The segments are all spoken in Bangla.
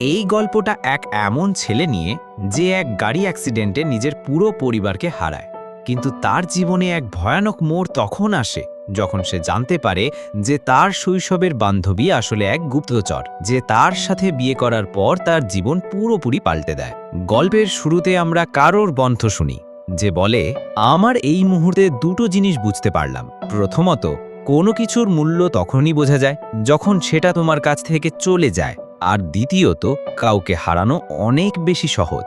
এই গল্পটা এক এমন ছেলে নিয়ে যে এক গাড়ি অ্যাক্সিডেন্টে নিজের পুরো পরিবারকে হারায়, কিন্তু তার জীবনে এক ভয়ানক মোড় তখন আসে যখন সে জানতে পারে যে তার শৈশবের বান্ধবী আসলে এক গুপ্তচর, যে তার সাথে বিয়ে করার পর তার জীবন পুরোপুরি পাল্টে দেয়। গল্পের শুরুতে আমরা কারোর বন্ধ শুনি যে বলে, আমার এই মুহূর্তে দুটো জিনিস বুঝতে পারলাম। প্রথমত, কোনো কিছুর মূল্য তখনই বোঝা যায় যখন সেটা তোমার কাছ থেকে চলে যায়, আর দ্বিতীয়ত, কাউকে হারানো অনেক বেশি সহজ।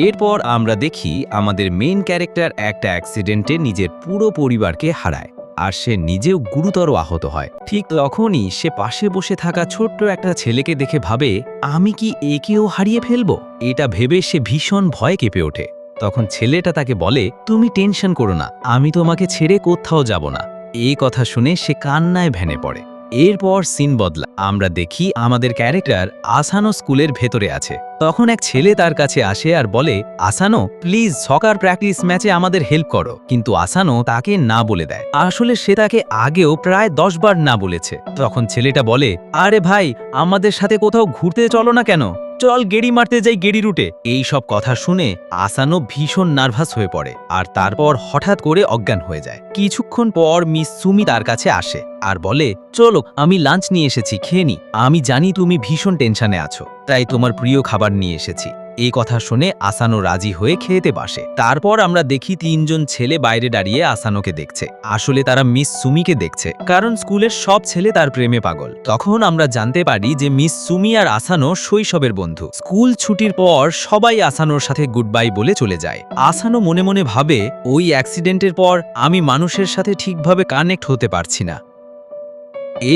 এরপর আমরা দেখি আমাদের মেইন ক্যারেক্টার একটা অ্যাক্সিডেন্টে নিজের পুরো পরিবারকে হারায়, আর সে নিজেও গুরুতর আহত হয়। ঠিক তখনই সে পাশে বসে থাকা ছোট্ট একটা ছেলেকে দেখে ভাবে, আমি কি একেও হারিয়ে ফেলবো? এটা ভেবে সে ভীষণ ভয় কেঁপে ওঠে। তখন ছেলেটা তাকে বলে, তুমি টেনশন করো না, আমি তোমাকে ছেড়ে কোথাও যাব না। এই কথা শুনে সে কান্নায় ভেঙে পড়ে। এরপর সিন বদলা, আমরা দেখি আমাদের ক্যারেক্টার আসানো স্কুলের ভেতরে আছে। তখন এক ছেলে তার কাছে আসে আর বলে, আসানো প্লিজ সকার প্র্যাকটিস ম্যাচে আমাদের হেল্প করো। কিন্তু আসানো তাকে না বলে দেয়। আসলে সে তাকে আগেও প্রায় 10 বার না বলেছে। তখন ছেলেটা বলে, আরে ভাই, আমাদের সাথে কোথাও ঘুরতে চলো না কেন? চল গেড়ি মারতে যাই গেড়ি রুটে। এই সব কথা শুনে আসানো ভীষণ নার্ভাস হয়ে পড়ে, আর তারপর হঠাৎ করে অজ্ঞান হয়ে যায়। কিছুক্ষণ পর মিস সুমি তার কাছে আসে আর বলে, চলো আমি লাঞ্চ নিয়ে এসেছি, খেয়ে নি। আমি জানি তুমি ভীষণ টেনশনে আছো, তাই তোমার প্রিয় খাবার নিয়ে এসেছি। এই কথা শুনে আসানো রাজি হয়ে খেতে বসে। তারপর আমরা দেখি তিনজন ছেলে বাইরে দাঁড়িয়ে আসানোকে দেখছে। আসলে তারা মিস সুমিকে দেখছে, কারণ স্কুলের সব ছেলে তার প্রেমে পাগল। তখন আমরা জানতে পারি যে মিস সুমি আর আসানো শৈশবের বন্ধু। স্কুল ছুটির পর সবাই আসানোর সাথে গুড বাই বলে চলে যায়। আসানো মনে মনে ভাবে, ওই অ্যাক্সিডেন্টের পর আমি মানুষের সাথে ঠিকভাবে কানেক্ট হতে পারছি না।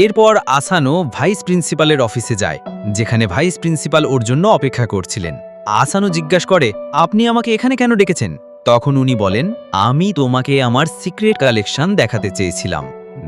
এরপর আসানো ভাইস প্রিন্সিপালের অফিসে যায়, যেখানে ভাইস প্রিন্সিপাল ওর জন্য অপেক্ষা করছিলেন। আসানো জিজ্ঞাসা করে, আপনি আমাকে এখানে কেন ডেকেছেন? তখন উনি বলেন, আমি তোমাকে আমার সিক্রেট কালেকশন দেখাতে চেয়েছিলাম।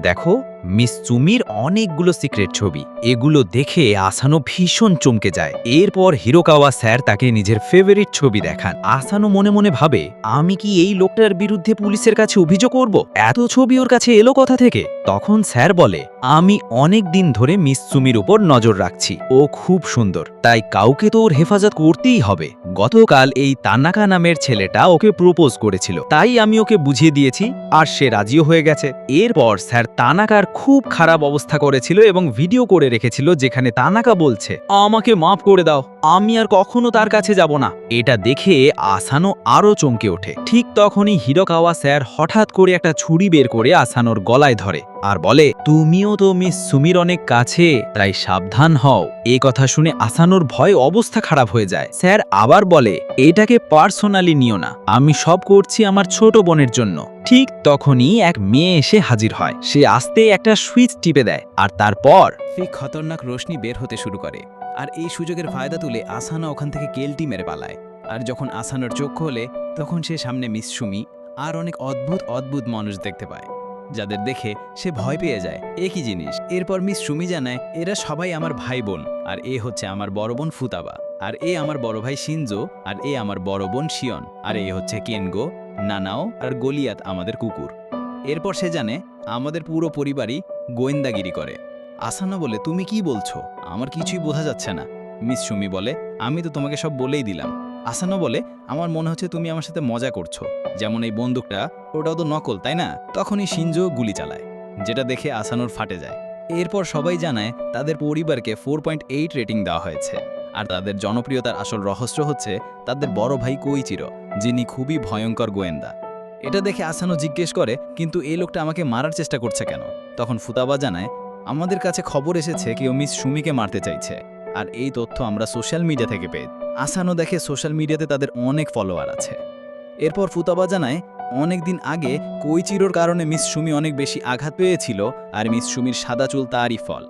দেখো, মিস সুমির অনেকগুলো সিক্রেট ছবি। এগুলো দেখে আসানো ভীষণ চমকে যায়। এরপর হিরোকাওয়া স্যার তাকে নিজের ফেভারিট ছবি দেখান। আসানো মনে মনে ভাবে, আমি কি এই লোকটার বিরুদ্ধে পুলিশের কাছে অভিযোগ করব? এত ছবি ওর কাছে এলো কথা থেকে? তখন স্যার বলে, আমি অনেক দিন ধরে মিস সুমির উপর নজর রাখছি। ও খুব সুন্দর, তাই কাউকে তো ওর হেফাজত করতেই হবে। গতকাল এই তানাকা নামের ছেলেটা ওকে প্রপোজ করেছিল, তাই আমি ওকে বুঝিয়ে দিয়েছি, আর সে রাজিও হয়ে গেছে। এরপর স্যার তানাকার খুব খারাপ অবস্থা করেছিল এবং ভিডিও করে রেখেছিল, যেখানে তানাকা বলছে, আমাকে মাফ করে দাও, আমি আর কখনো তার কাছে যাব না। এটা দেখে আসানো আরো চমকে ওঠে। ঠিক তখনই হিরোকাওয়া স্যার হঠাৎ করে একটা ছুরি বের করে আসানোর গলায় ধরে আর বলে, তুমিও তো মিস সুমির অনেক কাছে, তাই সাবধান হও। এই কথা শুনে আসানোর ভয় অবস্থা খারাপ হয়ে যায়। স্যার আবার বলে, এটাকে পার্সোনালি নিও না, আমি সব করছি আমার ছোট বোনের জন্য। ঠিক তখনই এক মেয়ে এসে হাজির হয়। সে আস্তে একটা সুইচ টিপে দেয়, আর তারপর সেই খতরনাক রোশনি বের হতে শুরু করে, আর এই সুযোগের ফায়দা তুলে আসানা ওখান থেকে কেলটি মেরে পালায়। আর যখন আসানোর চোখ খোলে, তখন সে সামনে মিস সুমি আর অনেক অদ্ভুত অদ্ভুত মানুষ দেখতে পায়, যাদের দেখে সে ভয় পেয়ে যায়। একই জিনিস। এরপর মিস সুমি জানায়, এরা সবাই আমার ভাই বোন, আর এ হচ্ছে আমার বড় বোন ফুতাবা, আর এ আমার বড় ভাই শিনজো, আর এ আমার বড় বোন শিয়ন, আর এ হচ্ছে কেনগো, নানাও আর গলিয়াত আমাদের কুকুর। এরপর সে জানে আমাদের পুরো পরিবারই গোয়েন্দাগিরি করে। আসানা বলে, তুমি কি বলছো? আমার কিছুই বোঝা যাচ্ছে না। মিস সুমি বলে, আমি তো তোমাকে সব বলেই দিলাম। আসানা বলে, আমার মনে হচ্ছে তুমি আমার সাথে মজা করছো, যেমন এই বন্দুকটা, ওটাও তো নকল, তাই না? তখনই শিনজো গুলি চালায়, যেটা দেখে আসানোর ফাটে যায়। এরপর সবাই জানায় তাদের পরিবারকে 4.8 রেটিং দেওয়া হয়েছে, আর তাদের জনপ্রিয়তার আসল রহস্য হচ্ছে তাদের বড় ভাই কোইচিরো, যিনি খুবই ভয়ঙ্কর গোয়েন্দা। এটা দেখে আসানো জিজ্ঞেস করে, কিন্তু এই লোকটা আমাকে মারার চেষ্টা করছে কেন? তখন ফুতাবা জানায়, আমাদের কাছে খবর এসেছে কেউ মিস সুমিকে মারতে চাইছে, আর এই তথ্য আমরা সোশ্যাল মিডিয়া থেকে পেয়ে। আসানো দেখে সোশ্যাল মিডিয়াতে তাদের অনেক ফলোয়ার আছে। এরপর ফুতাবা জানায়, অনেক দিন আগে কোইচিরোর কারণে মিস সুমি অনেক বেশি আঘাত পেয়েছিল, আর মিস সুমির সাদা চুল তারই ফল।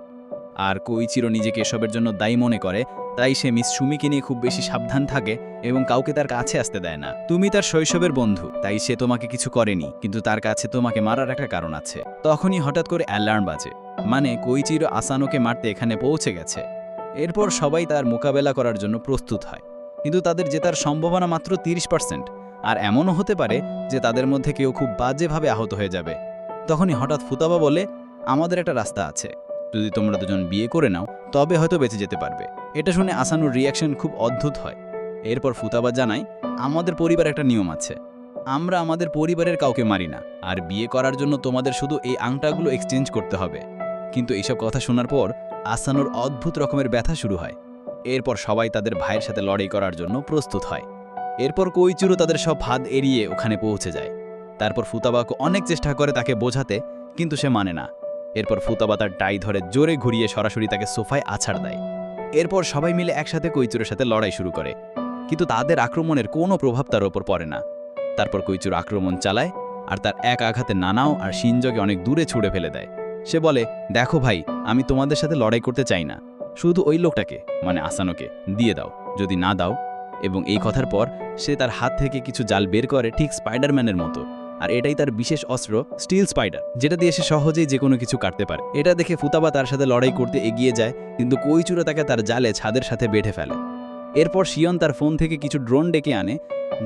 আর কোইচিরো নিজেকে এসবের জন্য দায়ী মনে করে, তাই সে মিস সুমিকে নিয়ে খুব বেশি সাবধান থাকে এবং কাউকে তার কাছে আসতে দেয় না। তুমি তার শৈশবের বন্ধু, তাই সে তোমাকে কিছু করেনি, কিন্তু তার কাছে তোমাকে মারার একটা কারণ আছে। তখনই হঠাৎ করে অ্যালার্ম বাজে, মানে কোইচিরো আসানোকে মারতে এখানে পৌঁছে গেছে। এরপর সবাই তার মোকাবেলা করার জন্য প্রস্তুত হয়, কিন্তু তাদের জেতার সম্ভাবনা মাত্র 30%, আর এমনও হতে পারে যে তাদের মধ্যে কেউ খুব বাজেভাবে আহত হয়ে যাবে। তখনই হঠাৎ ফুতাবা বলে, আমাদের একটা রাস্তা আছে, যদি তোমরা দুজন বিয়ে করে নাও তবে হয়তো বেঁচে যেতে পারবে। এটা শুনে আসানুর রিয়াকশন খুব অদ্ভুত হয়। এরপর ফুতাবা জানায়, আমাদের পরিবার একটা নিয়ম আছে, আমরা আমাদের পরিবারের কাউকে মারি না, আর বিয়ে করার জন্য তোমাদের শুধু এই আংটাগুলো এক্সচেঞ্জ করতে হবে। কিন্তু এইসব কথা শোনার পর আসানুর অদ্ভুত রকমের ব্যথা শুরু হয়। এরপর সবাই তাদের ভাইয়ের সাথে লড়াই করার জন্য প্রস্তুত হয়। এরপর কৈচিরু তাদের সব ফাঁদ এড়িয়ে ওখানে পৌঁছে যায়। তারপর ফুতাবাকে অনেক চেষ্টা করে তাকে বোঝাতে, কিন্তু সে মানে না। এরপর ফুতাবা তার টাই ধরে জোরে ঘুরিয়ে সরাসরি তাকে সোফায় আছাড় দেয়। এরপর সবাই মিলে একসাথে কৈচিরুর সাথে লড়াই শুরু করে, কিন্তু তাদের আক্রমণের কোনো প্রভাব তার ওপর পড়ে না। তারপর কৈচিরু আক্রমণ চালায় আর তার এক আঘাতে নানাও আর শিনজোকে অনেক দূরে ছুঁড়ে ফেলে দেয়। সে বলে, দেখো ভাই, আমি তোমাদের সাথে লড়াই করতে চাই না, শুধু ওই লোকটাকে মানে আসানোকে দিয়ে দাও, যদি না দাও। এবং এই কথার পর সে তার হাত থেকে কিছু জাল বের করে, ঠিক স্পাইডারম্যানের মতো। আর এটাই তার বিশেষ অস্ত্র, স্টিল স্পাইডার, যেটা দিয়ে সে সহজেই যে কোনো কিছু কাটতে পারে। এটা দেখে ফুতাবা তার সাথে লড়াই করতে এগিয়ে যায়, কিন্তু কৈচিরু তাকে তার জালে ছাদের সাথে বেঁধে ফেলে। এরপর শিয়ন তার ফোন থেকে কিছু ড্রোন ডেকে আনে,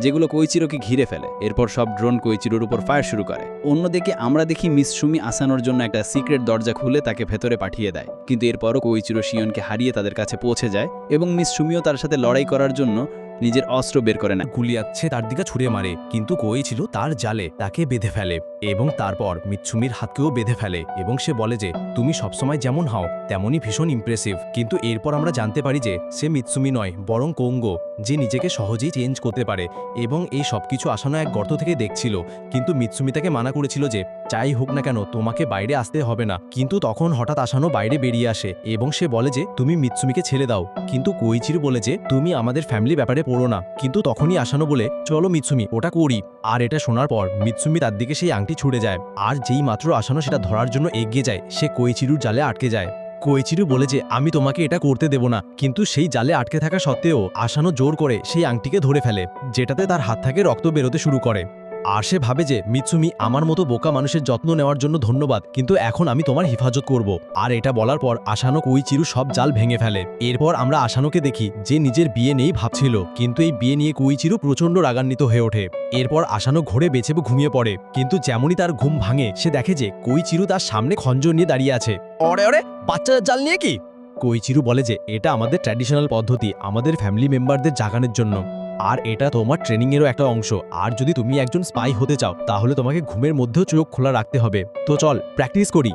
যেগুলো কৈচিরুকে ঘিরে ফেলে। এরপর সব ড্রোন কৈচিরুর উপর ফায়ার শুরু করে। অন্যদিকে আমরা দেখি মিস সুমি আসানোর জন্য একটা সিক্রেট দরজা খুলে তাকে ভেতরে পাঠিয়ে দেয়। কিন্তু এরপরও কৈচিরু শিয়নকে হারিয়ে তাদের কাছে পৌঁছে যায়, এবং মিস সুমিও তার সাথে লড়াই করার জন্য নিজের অস্ত্র বের করে না। গুলিয়াচ্ছে তার দিকে ছুঁড়ে মারে, কিন্তু কৈচিরু তার জালে তাকে বেঁধে ফেলে এবং তারপর মিৎসুমির হাতকেও বেঁধে ফেলে এবং সে বলে যে তুমি সবসময় যেমন হও তেমনই ভীষণ ইমপ্রেসিভ। কিন্তু এরপর আমরা জানতে পারি যে সে মিৎসুমি নয়, বরং কোঙ্গো, যে নিজেকে সহজেই চেঞ্জ করতে পারে। এবং এই সবকিছু আসানো এক গর্ত থেকে দেখছিল, কিন্তু মিৎসুমি তাকে মানা করেছিল যে যাই হোক না কেন তোমাকে বাইরে আসতে হবে না। কিন্তু তখন হঠাৎ আসানো বাইরে বেরিয়ে আসে এবং সে বলে যে তুমি মিৎসুমিকে ছেড়ে দাও। কিন্তু কৈচিরু বলে যে তুমি আমাদের ফ্যামিলি ব্যাপারে পড়ো না। কিন্তু তখনই আসানো বলে চলো মিৎসুমি ওটা করি। আর এটা শোনার পর মিৎসুমি তার দিকে সেই আংটি ছুঁড়ে যায়, আর যেই মাত্র আসানো সেটা ধরার জন্য এগিয়ে যায়, সে কৈচিরুর জালে আটকে যায়। কৈচিরু বলে যে আমি তোমাকে এটা করতে দেব না, কিন্তু সেই জালে আটকে থাকা সত্ত্বেও আসানো জোর করে সেই আংটিকে ধরে ফেলে, যেটাতে তার হাত থেকে রক্ত বেরোতে শুরু করে। আর সে ভাবে যে মিৎসুমি, আমার মতো বোকা মানুষের যত্ন নেওয়ার জন্য ধন্যবাদ, কিন্তু এখন আমি তোমার হেফাজত করব। আর এটা বলার পর আসানো কৈচিরু সব জাল ভেঙে ফেলে। এরপর আমরা আসানোকে দেখি যে নিজের বিয়ে নেই ভাবছিল, কিন্তু এই বিয়ে নিয়ে কৈচিরু প্রচণ্ড রাগান্বিত হয়ে ওঠে। এরপর আসানো ঘোরে বেঁচে ঘুমিয়ে পড়ে, কিন্তু যেমনই তার ঘুম ভাঙে সে দেখে যে কৈচিরু তার সামনে খঞ্জর নিয়ে দাঁড়িয়ে আছে। অরে অরে, বাচ্চাদের জাল নিয়ে কি? কৈচিরু বলে যে এটা আমাদের ট্র্যাডিশনাল পদ্ধতি, আমাদের ফ্যামিলি মেম্বারদের জাগানোর জন্য, আর এটা তোমার ট্রেনিংয়েরও একটা অংশ। আর যদি তুমি একজন স্পাই হতে চাও তাহলে তোমাকে ঘুমের মধ্যেও চোখ খোলা রাখতে হবে। তো চল প্র্যাকটিস করি।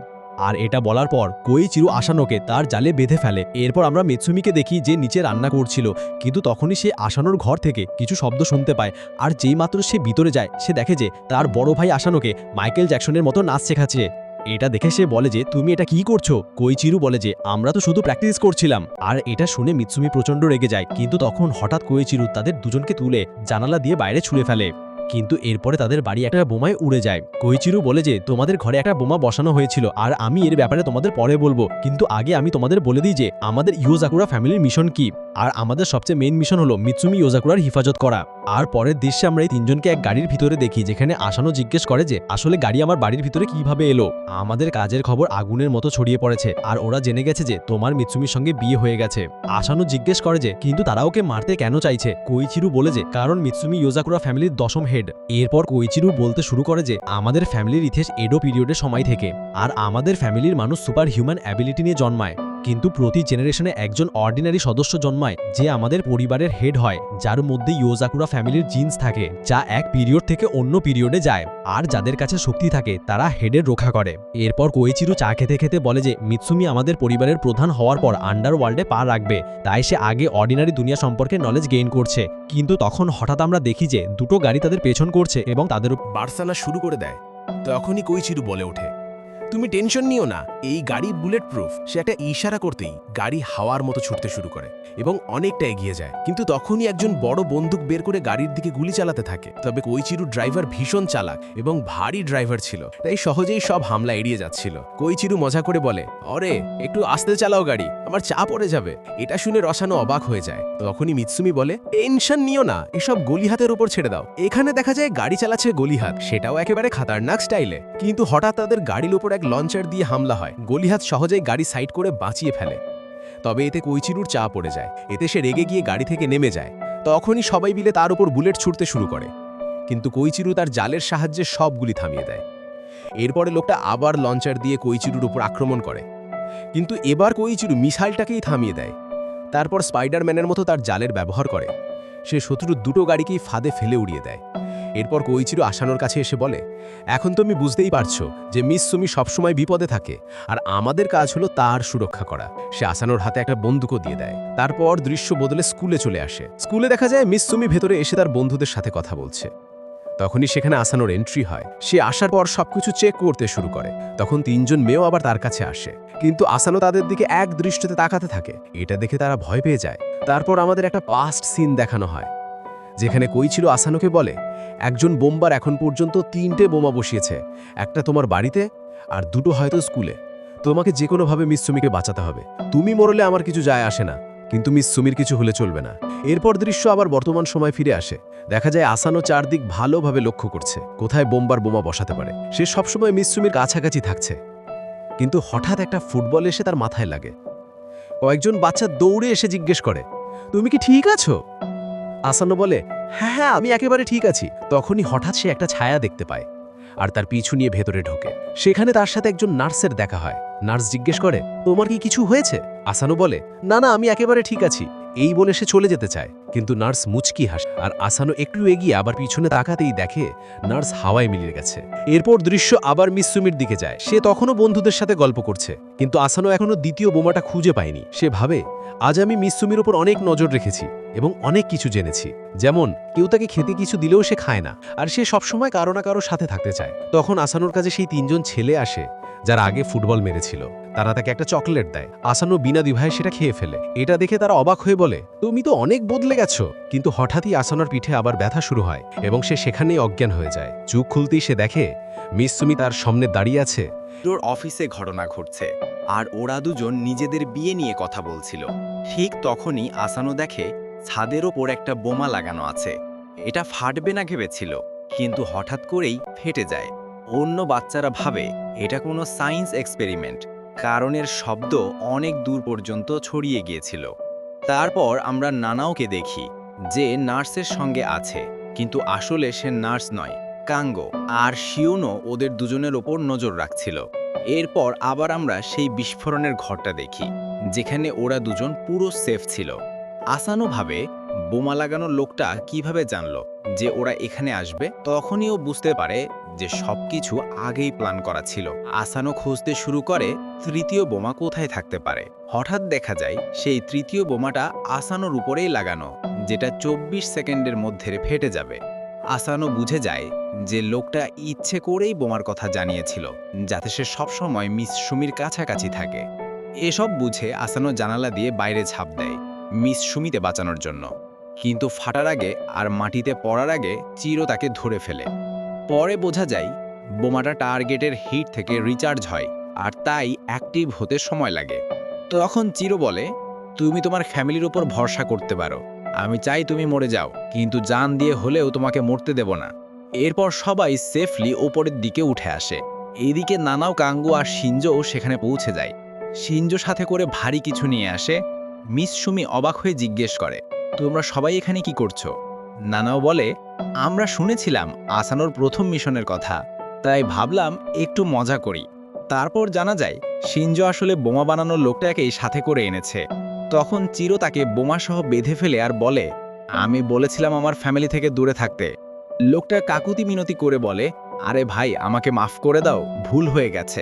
আর এটা বলার পর কৈচিরু আসানোকে তার জালে বেঁধে ফেলে। এরপর আমরা মিৎসুমিকে দেখি যে নিচে রান্না করছিল, কিন্তু তখনই সে আসানোর ঘর থেকে কিছু শব্দ শুনতে পায়। আর যেই মাত্র সে ভিতরে যায় সে দেখে যে তার বড় ভাই আসানোকে মাইকেল জ্যাকসনের মতো নাচ শেখাচ্ছে। এটা দেখে সে বলে যে তুমি এটা কি করছো? কৈচিরু বলে যে আমরা তো শুধু প্র্যাকটিস করছিলাম। আর এটা শুনে মিৎসুমি প্রচণ্ড রেগে যায়, কিন্তু তখন হঠাৎ কৈচিরু তাদের দুজনকে তুলে জানালা দিয়ে বাইরে ছুঁড়ে ফেলে। কিন্তু এরপরে তাদের বাড়ি একটা বোমায় উড়ে যায়। কৈচিরু বলে যে তোমাদের ঘরে একটা বোমা বসানো হয়েছিল, আর আমি এর ব্যাপারে তোমাদের পরে বলবো, কিন্তু আগে আমি তোমাদের বলে দিই যে আমাদের ইয়োজাকুরা ফ্যামিলির মিশন কি। আর আমাদের সবচেয়ে মেইন মিশন হলো মিৎসুমি ইয়োজাকুরার হেফাজত করা। আর পরের দৃশ্যে আমরা এই তিনজনকে এক গাড়ির ভিতরে দেখি, যেখানে আসানো জিজ্ঞেস করে যে আসলে গাড়ি আমার বাড়ির ভিতরে কিভাবে এলো। আমাদের কাজের খবর আগুনের মতো ছড়িয়ে পড়েছে, আর ওরা জেনে গেছে যে তোমার মিৎসুমির সঙ্গে বিয়ে হয়ে গেছে। আসানো জিজ্ঞেস করে যে কিন্তু তারা ওকে মারতে কেন চাইছে? কৈচিরু বলে যে কারণ মিৎসুমি ইয়োজাকুরা ফ্যামিলির দশম হেড। এরপর কৈচিরু বলতে শুরু করে যে আমাদের ফ্যামিলির ইতিহাস এডো পিরিয়ডের সময় থেকে, আর আমাদের ফ্যামিলির মানুষ সুপার হিউম্যান অ্যাবিলিটি নিয়ে জন্মায়, কিন্তু প্রতি জেনারেশনে একজন অর্ডিনারি সদস্য জন্মায় যে আমাদের পরিবারের হেড হয়, যার মধ্যে ইয়োজাকুরা ফ্যামিলির জিন্স থাকে, যা এক পিরিয়ড থেকে অন্য পিরিয়ডে যায়। আর যাদের কাছে শক্তি থাকে তারা হেডের রক্ষা করে। এরপর কৈচিরু চা খেতে খেতে বলে যে মিৎসুমি আমাদের পরিবারের প্রধান হওয়ার পর আন্ডারওয়ার্ল্ডে পা রাখবে, তাই সে আগে অর্ডিনারি দুনিয়া সম্পর্কে নলেজ গেইন করছে। কিন্তু তখন হঠাৎ আমরা দেখি যে দুটো গাড়ি তাদের পেছন করছে এবং তাদের বার্সানা শুরু করে দেয়। তখনই কৈচিরু বলে ওঠে, তুমি টেনশন নিও না, এই গাড়ি বুলেট প্রুফ। সে একটা ইশারা করতেই গাড়ি হাওয়ার মতো ছুটতে শুরু করে এবং অনেকটা এগিয়ে যায়। কিন্তু তখনই একজন বড় বন্দুক বের করে গাড়ির দিকে গুলি চালাতে থাকে। তবে কৈচিরু ড্রাইভার ভীষণ চালাক এবং ভারী ড্রাইভার ছিল, তাই সহজেই সব হামলা এড়িয়ে যাচ্ছিল। কৈচিরু মজা করে বলে, অরে একটু আস্তে চালাও গাড়ি, আমার চা পড়ে যাবে। এটা শুনে রসানো অবাক হয়ে যায়। তখনই মিৎসুমি বলে, টেনশন নিও না, এসব গলিহাতের উপর ছেড়ে দাও। এখানে দেখা যায় গাড়ি চালাচ্ছে গলিহাত, সেটাও একেবারে খাতারনাক স্টাইলে। কিন্তু হঠাৎ তাদের গাড়ির উপর এক লঞ্চার দিয়ে হামলা হয়। গলিহাত সহজেই গাড়ি সাইড করে বাঁচিয়ে ফেলে। তবে এতে কৈচিরুর চা পড়ে যায়। এতে সে রেগে গিয়ে গাড়ি থেকে নেমে যায়। তখনই সবাই মিলে তার উপর বুলেট ছুটতে শুরু করে, কিন্তু কৈচিরু তার জালের সাহায্যে সবগুলি থামিয়ে দেয়। এরপরে লোকটা আবার লঞ্চার দিয়ে কৈচিরুর উপর আক্রমণ করে, কিন্তু এবার কোইচিরু মিসাইলটাকেই থামিয়ে দেয়। তারপর স্পাইডারম্যানের মতো তার জালের ব্যবহার করে। সে শত্রুর দুটো গাড়িকেই ফাঁদে ফেলে উড়িয়ে দেয়। এরপর কোইচিরু আসানোর কাছে এসে বলে, এখন তুমি বুঝতেই পারছো যে মিস সুমি সবসময় বিপদে থাকে, আর আমাদের কাজ হলো তার সুরক্ষা করা। সে আসানোর হাতে একটা বন্দুকও দিয়ে দেয়। তারপর দৃশ্য বদলে স্কুলে চলে আসে। স্কুলে দেখা যায় মিস সুমি ভেতরে এসে তার বন্ধুদের সাথে কথা বলছে। তখনই সেখানে আসানোর এন্ট্রি হয়। সে আসার পর সবকিছু চেক করতে শুরু করে। তখন 3জন মেয়েও আবার তার কাছে আসে, কিন্তু আসানো তাদের দিকে এক দৃষ্টিতে তাকাতে থাকে। এটা দেখে তারা ভয় পেয়ে যায়। তারপর আমাদের একটা পাস্ট সিন দেখানো হয়, যেখানে কোইচিরু আসানোকে বলে, একজন বোমবার এখন পর্যন্ত 3টে বোমা বসিয়েছে, একটা তোমার বাড়িতে আর 2টো হয়তো স্কুলে। তোমাকে যে কোনোভাবে মিস সুমিকে বাঁচাতে হবে। তুমি মরলে আমার কিছু যায় আসে না, কিন্তু মিস সুমির কিছু হলে চলবে না। এরপর দৃশ্য আবার বর্তমান সময় ফিরে আসে। দেখা যায় আসানো চারদিক ভালোভাবে লক্ষ্য করছে, কোথায় বোমবার বোমা বসাতে পারে। সে সবসময় মিস সুমির কাছাকাছি থাকছে। কিন্তু হঠাৎ একটা ফুটবল এসে তার মাথায় লাগে। কয়েকজন বাচ্চা দৌড়ে এসে জিজ্ঞেস করে, তুমি কি ঠিক আছো? আসানো বলে, হ্যাঁ, আমি একেবারে ঠিক আছি। তখনই হঠাৎ সে একটা ছায়া দেখতে পায়, আর তার পিছু নিয়ে ভেতরে ঢোকে। সেখানে তার সাথে একজন নার্সের দেখা হয়। নার্স জিজ্ঞেস করে, তোমার কি কিছু হয়েছে? আসানো বলে, না না, আমি একেবারে ঠিক আছি। এই বলে সে চলে যেতে চায়, কিন্তু নার্স মুচকি হাসে। আর আসানো একটু এগিয়ে আবার পিছনে তাকাতেই দেখে নার্স হাওয়ায় মিলিয়ে গেছে। এরপর দৃশ্য আবার মিস সুমির দিকে যায়। সে তখনও বন্ধুদের সাথে গল্প করছে, কিন্তু আসানো এখনো দ্বিতীয় বোমাটা খুঁজে পায়নি। সে ভাবে, আজ আমি মিস সুমির উপর অনেক নজর রেখেছি এবং অনেক কিছু জেনেছি। যেমন কেউ তাকে খেতে কিছু দিলেও সে খায় না, আর সে সবসময় কারো না কারো সাথে থাকতে চায়। তখন আসানোর কাছে সেই 3জন ছেলে আসে যারা আগে ফুটবল মেরেছিল। তারা তাকে একটা চকলেট দেয়। আসানো বিনা দ্বিধায় সেটা খেয়ে ফেলে। এটা দেখে তারা অবাক হয়ে বলে, তুমি তো অনেক বদলে গেছো। কিন্তু হঠাৎই আসানোর পিঠে আবার ব্যথা শুরু হয় এবং সে সেখানেই অজ্ঞান হয়ে যায়। চোখ খুলতেই সে দেখে মিস সুমি তার সামনে দাঁড়িয়ে আছে। ওর অফিসে ঘটনা ঘটছে, আর ওরা দুজন নিজেদের বিয়ে নিয়ে কথা বলছিল। ঠিক তখনই আসানো দেখে ছাদের ওপর একটা বোমা লাগানো আছে। এটা ফাটবে না ভেবেছিল, কিন্তু হঠাৎ করেই ফেটে যায়। অন্য বাচ্চারা ভাবে এটা কোনো সায়েন্স এক্সপেরিমেন্ট, কারণ এর শব্দ অনেক দূর পর্যন্ত ছড়িয়ে গিয়েছিল। তারপর আমরা নানাওকে দেখি, যে নার্সের সঙ্গে আছে, কিন্তু আসলে সে নার্স নয়, কাঙ্গো। আর শিওনো ওদের দুজনের ওপর নজর রাখছিল। এরপর আবার আমরা সেই বিস্ফোরণের ঘরটা দেখি, যেখানে ওরা দুজন পুরো সেফ ছিল। আসানো ভাবে বোমা লাগানোর লোকটা কিভাবে জানলো যে ওরা এখানে আসবে। তখনই ও বুঝতে পারে যে সবকিছু আগেই প্ল্যান করা ছিল। আসানো খুঁজতে শুরু করে তৃতীয় বোমা কোথায় থাকতে পারে। হঠাৎ দেখা যায় সেই তৃতীয় বোমাটা আসানোর উপরেই লাগানো, যেটা 24 সেকেন্ডের মধ্যে ফেটে যাবে। আসানো বুঝে যায় যে লোকটা ইচ্ছে করেই বোমার কথা জানিয়েছিল, যাতে সে সবসময় মিস সুমির কাছাকাছি থাকে। এসব বুঝে আসানো জানালা দিয়ে বাইরে ঝাঁপ দেয় মিস সুমিতে বাঁচানোর জন্য। কিন্তু ফাটার আগে আর মাটিতে পড়ার আগে চিরো তাকে ধরে ফেলে। পরে বোঝা যায় বোমাটা টার্গেটের হিট থেকে রিচার্জ হয়, আর তাই অ্যাক্টিভ হতে সময় লাগে। তখন চিরো বলে, তুমি তোমার ফ্যামিলির উপর ভরসা করতে পারো। আমি চাই তুমি মরে যাও, কিন্তু জান দিয়ে হলেও তোমাকে মরতে দেব না। এরপর সবাই সেফলি ওপরের দিকে উঠে আসে। এইদিকে নানাও, কাঙ্গু আর শিনজোও সেখানে পৌঁছে যায়। শিনজো সাথে করে ভারী কিছু নিয়ে আসে। মিস সুমি অবাক হয়ে জিজ্ঞেস করে, তোমরা সবাই এখানে কি করছো? নানাও বলে, আমরা শুনেছিলাম আসানোর প্রথম মিশনের কথা, তাই ভাবলাম একটু মজা করি। তারপর জানা যায় শিনজো আসলে বোমা বানানোর লোকটাকেই সাথে করে এনেছে। তখন চিরো তাকে বোমাসহ বেঁধে ফেলে আর বলে, আমি বলেছিলাম আমার ফ্যামিলি থেকে দূরে থাকতে। লোকটা কাকুতি মিনতি করে বলে, আরে ভাই, আমাকে মাফ করে দাও, ভুল হয়ে গেছে।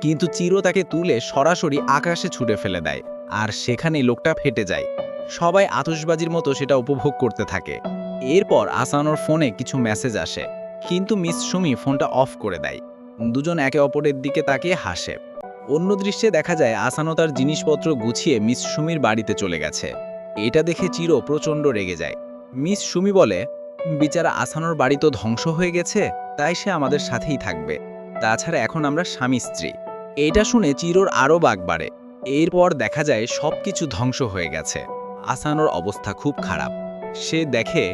কিন্তু চিরো তাকে তুলে সরাসরি আকাশে ছুঁড়ে ফেলে দেয়, আর সেখানেই লোকটা ফেটে যায়। সবাই আতশবাজির মতো সেটা উপভোগ করতে থাকে। এরপর আসানোর ফোনে কিছু মেসেজ আসে, কিন্তু মিস সুমি ফোনটা অফ করে দেয়। দুজন একে অপরের দিকে তাকিয়ে হাসে। অন্য দৃশ্যে দেখা যায় আসানো তার জিনিসপত্র গুছিয়ে মিস সুমির বাড়িতে চলে গেছে। এটা দেখে চিরো প্রচণ্ড রেগে যায়। মিস সুমি বলে, বিচারা আসানোর বাড়ি তো ধ্বংস হয়ে গেছে, তাই সে আমাদের সাথেই থাকবে। তাছাড়া এখন আমরা স্বামী স্ত্রী। এটা শুনে চিরোর আরও বাগ বাড়ে। এরপর দেখা যায় সবকিছু ধ্বংস হয়ে গেছে। আসানোর অবস্থা খুব খারাপ। সে দেখে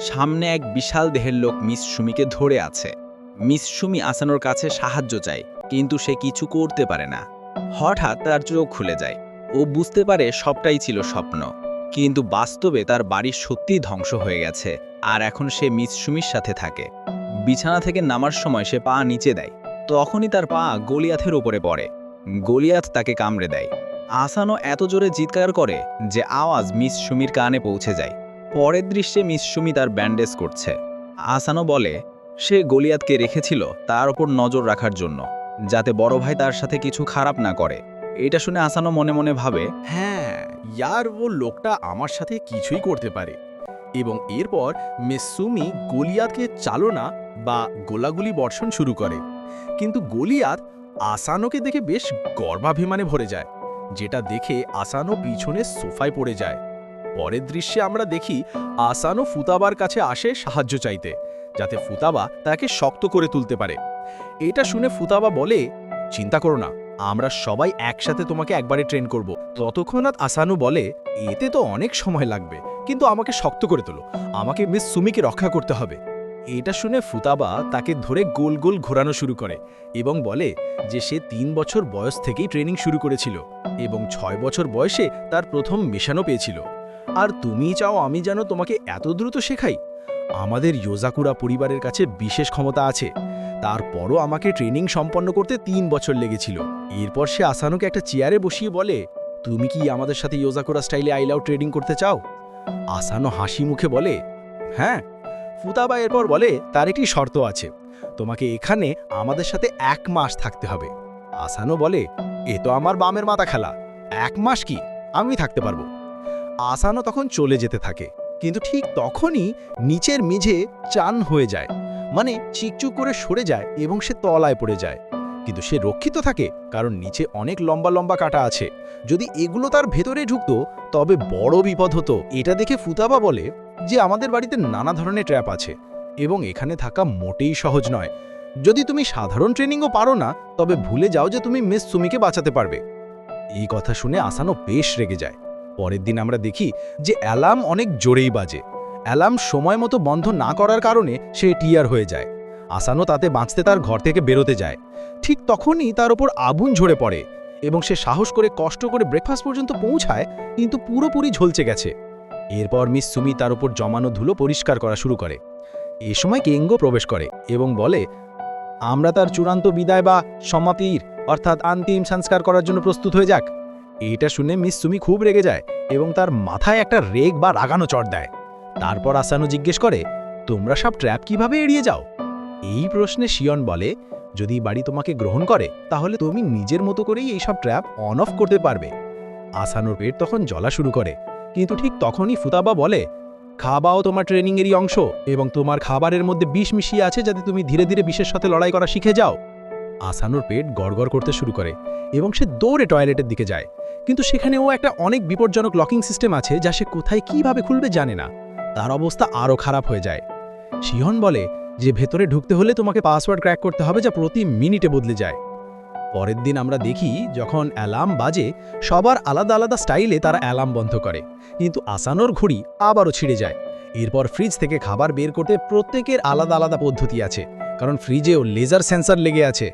সামনে এক বিশাল দেহের লোক মিস সুমিকে ধরে আছে। মিস সুমি আসানোর কাছে সাহায্য চায়, কিন্তু সে কিছু করতে পারে না। হঠাৎ তার চোখ খুলে যায়। ও বুঝতে পারে সবটাই ছিল স্বপ্ন, কিন্তু বাস্তবে তার বাড়ি সত্যিই ধ্বংস হয়ে গেছে, আর এখন সে মিস সুমির সাথে থাকে। বিছানা থেকে নামার সময় সে পা নিচে দেয়। তখনই তার পা গলিয়াথের ওপরে পড়ে। গলিয়াত তাকে কামড়ে দেয়। আসানো এত জোরে চিৎকার করে যে আওয়াজ মিস সুমির কানে পৌঁছে যায়। পরের দৃশ্যে মিস সুমি তার ব্যান্ডেজ করছে। আসানো বলে সে গলিয়াতকে রেখেছিল তার ওপর নজর রাখার জন্য, যাতে বড় ভাই তার সাথে কিছু খারাপ না করে। এটা শুনে আসানো মনে মনে ভাবে, হ্যাঁ, ইয়ার ও লোকটা আমার সাথে কিছুই করতে পারে। এবং এরপর মিসুমি গলিয়াতকে চালনা বা গোলাগুলি বর্ষণ শুরু করে। কিন্তু গলিয়াত আসানোকে দেখে বেশ গর্বাভিমানে ভরে যায়, যেটা দেখে আসানো পিছনে সোফায় পড়ে যায়। পরের দৃশ্যে আমরা দেখি আসানো ফুতাবার কাছে আসে সাহায্য চাইতে, যাতে ফুতাবা তাকে শক্ত করে তুলতে পারে। এটা শুনে ফুতাবা বলে, চিন্তা করো না, আমরা সবাই একসাথে তোমাকে একবারে ট্রেন করব। ততক্ষণাৎ আসানু বলে, এতে তো অনেক সময় লাগবে, কিন্তু আমাকে শক্ত করে তোলো, আমাকে মিস সুমিকে রক্ষা করতে হবে। এটা শুনে ফুতাবা তাকে ধরে গোল গোল ঘোরানো শুরু করে এবং বলে যে সে 3 বছর বয়স থেকেই ট্রেনিং শুরু করেছিল এবং 6 বছর বয়সে তার প্রথম মেশানো পেয়েছিল। আর তুমি চাও আমি যেন তোমাকে এত দ্রুত শেখাই? আমাদের ইয়োজাকুরা পরিবারের কাছে বিশেষ ক্ষমতা আছে। তারপরও আমাকে ট্রেনিং সম্পন্ন করতে 3 বছর লেগেছিল। এরপর সে আসানোকে একটা চেয়ারে বসিয়ে বলে, তুমি কি আমাদের সাথে ইয়োজাকুরা স্টাইলে আইলাও ট্রেনিং করতে চাও? আসানো হাসি মুখে বলে, হ্যাঁ। ফুতাবা এরপর বলে, তার একটি শর্ত আছে, তোমাকে এখানে আমাদের সাথে 1 মাস থাকতে হবে। আসানো বলে, এ তো আমার বামের মাথা খেলা, 1 মাস কি, আমি থাকতে পারবো। আসানো তখন চলে যেতে থাকে, কিন্তু ঠিক তখনই নিচের মেঝে চান হয়ে যায়, মানে চিকচুক করে সরে যায় এবং সে তলায় পড়ে যায়। কিন্তু সে রক্ষিত থাকে, কারণ নিচে অনেক লম্বা লম্বা কাঁটা আছে। যদি এগুলো তার ভেতরে ঢুকতো তবে বড় বিপদ হতো। এটা দেখে ফুতাবা বলে যে আমাদের বাড়িতে নানা ধরনের ট্র্যাপ আছে এবং এখানে থাকা মোটেই সহজ নয়। যদি তুমি সাধারণ ট্রেনিংও পারো না, তবে ভুলে যাও যে তুমি মিস সুমিকে বাঁচাতে পারবে। এই কথা শুনে আসানো বেশ রেগে যায়। পরের দিন আমরা দেখি যে অ্যালার্ম অনেক জোরেই বাজে। অ্যালার্ম সময় মতো বন্ধ না করার কারণে সে টিয়ার হয়ে যায়। আসানো তাতে বাঁচতে তার ঘর থেকে বেরোতে যায়। ঠিক তখনই তার ওপর আগুন ঝরে পড়ে এবং সে সাহস করে কষ্ট করে ব্রেকফাস্ট পর্যন্ত পৌঁছায়, কিন্তু পুরোপুরি ঝলসে গেছে। এরপর মিস সুমি তার উপর জমানো ধুলো পরিষ্কার করা শুরু করে। এ সময় কেঙ্গো প্রবেশ করে এবং বলে, আমরা তার চূড়ান্ত বিদায় বা সমাপ্তির অর্থাৎ অন্তিম সংস্কার করার জন্য প্রস্তুত হয়ে যাক। এটা শুনে মিস সুমি খুব রেগে যায় এবং তার মাথায় একটা রেগ বা রাগানো চড় দেয়। তারপর আসানো জিজ্ঞেস করে, তোমরা সব ট্র্যাপ কিভাবে এড়িয়ে যাও? এই প্রশ্নে শিয়ন বলে, যদি বাড়ি তোমাকে গ্রহণ করে তাহলে তুমি নিজের মতো করেই এইসব ট্র্যাপ অন অফ করতে পারবে। আসানোর পেট তখন জ্বলা শুরু করে, কিন্তু ঠিক তখনই ফুতাবা বলে, খাবাও তোমার ট্রেনিংয়েরই অংশ এবং তোমার খাবারের মধ্যে বিষ মিশিয়ে আছে, যাতে তুমি ধীরে ধীরে বিষের সাথে লড়াই করা শিখে যাও। আসানোর পেট গড়গড় করতে শুরু করে এবং সে দৌড়ে টয়লেটের দিকে যায়, কিন্তু সেখানেও একটা অনেক বিপজ্জনক লকিং সিস্টেম আছে, যা সে কোথায় কিভাবে খুলবে জানে না। তার অবস্থা আরও খারাপ হয়ে যায়। শিহন বলে যে ভেতরে ঢুকতে হলে তোমাকে পাসওয়ার্ড ক্র্যাক করতে হবে, যা প্রতি মিনিটে বদলে যায়। পরের দিন আমরা দেখি যখন অ্যালার্ম বাজে, সবার আলাদা আলাদা স্টাইলে তারা অ্যালার্ম বন্ধ করে, কিন্তু আসানোর ঘড়ি আবারও ছিঁড়ে যায়। এরপর ফ্রিজ থেকে খাবার বের করতে প্রত্যেকের আলাদা আলাদা পদ্ধতি আছে, কারণ ফ্রিজেও লেজার সেন্সর লেগে আছে।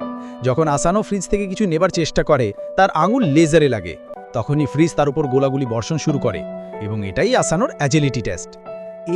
যখন আসানো ফ্রিজ থেকে কিছু নেবার চেষ্টা করে, তার আঙুল লেজারে লাগে। তখনই ফ্রিজ তার উপর গোলাগুলি বর্ষণ শুরু করে এবং এটাই আসানোর অ্যাজিলিটি টেস্ট।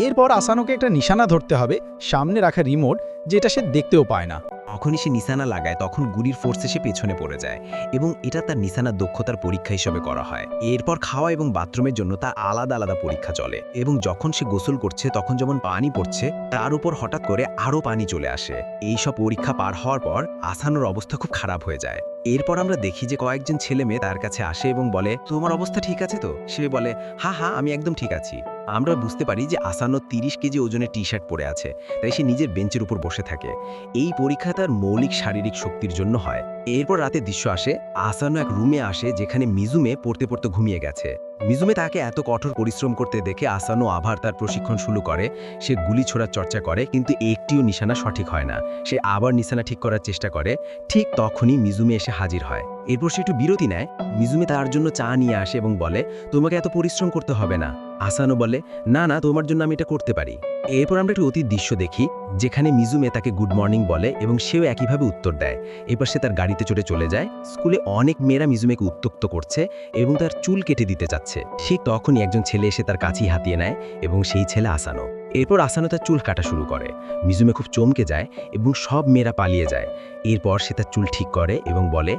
এরপর আসানোকে একটা নিশানা ধরতে হবে, সামনে রাখা রিমোট, যেটা সে দেখতেও পায় না। যখনই সে নিশানা লাগায় তখন গুলির ফোর্সে সে পেছনে পড়ে যায় এবং এটা তার নিশানার দক্ষতার পরীক্ষা হিসেবে করা হয়। এরপর খাওয়া এবং বাথরুমের জন্য তার আলাদা আলাদা পরীক্ষা চলে এবং যখন সে গোসল করছে তখন যেমন পানি পড়ছে, তার উপর হঠাৎ করে আরও পানি চলে আসে। এই সব পরীক্ষা পার হওয়ার পর আসানোর অবস্থা খুব খারাপ হয়ে যায়। এরপর আমরা দেখি যে কয়েকজন ছেলে মেয়ে তার কাছে আসে এবং বলে, তোমার অবস্থা ঠিক আছে তো? সে বলে, হ্যাঁ হ্যাঁ, আমি একদম ঠিক আছি। আমরা বুঝতে পারি যে আসানো 30 কেজি ওজনের টি শার্ট পরে আছে, তাই সে নিজের বেঞ্চের উপর বসে থাকে। এই পরীক্ষা তার মৌলিক শারীরিক শক্তির জন্য হয়। এরপর রাতে দৃশ্য আসে, আসানো এক রুমে আসে যেখানে মিজুমে পড়তে পড়তে ঘুমিয়ে গেছে। মিজুমে তাকে এত কঠোর পরিশ্রম করতে দেখে আসানো আবার তার প্রশিক্ষণ শুরু করে। সে গুলি ছোড়ার চর্চা করে, কিন্তু একটিও নিশানা সঠিক হয় না। সে আবার নিশানা ঠিক করার চেষ্টা করে। ঠিক তখনই মিজুমে এসে হাজির হয়। এরপর সে একটু বিরতি নেয়। মিজুমে তার জন্য চা নিয়ে আসে এবং বলে, তোমাকে এত পরিশ্রম করতে হবে না। আসানো বলে, না না, তোমার জন্য আমি এটা করতে পারি। এরপর আমরা একটু অতীত দৃশ্য দেখি, যেখানে মিজুমে তাকে গুড মর্নিং বলে এবং সেও একইভাবে উত্তর দেয়। এরপর সে তার গাড়িতে চলে যায়। স্কুলে অনেক মেয়েরা মিজুমেকে উত্ত্যক্ত করছে এবং তার চুল কেটে দিতে যাচ্ছে। ঠিক তখনই একজন ছেলে এসে তার কাছেই হাতিয়ে নেয় এবং সেই ছেলে আসানো। এরপর আসানো তার চুল কাটা শুরু করে। মিজুমে খুব চমকে যায় এবং সব মেয়েরা পালিয়ে যায়। এরপর সে তার চুল ঠিক করে এবং বলে,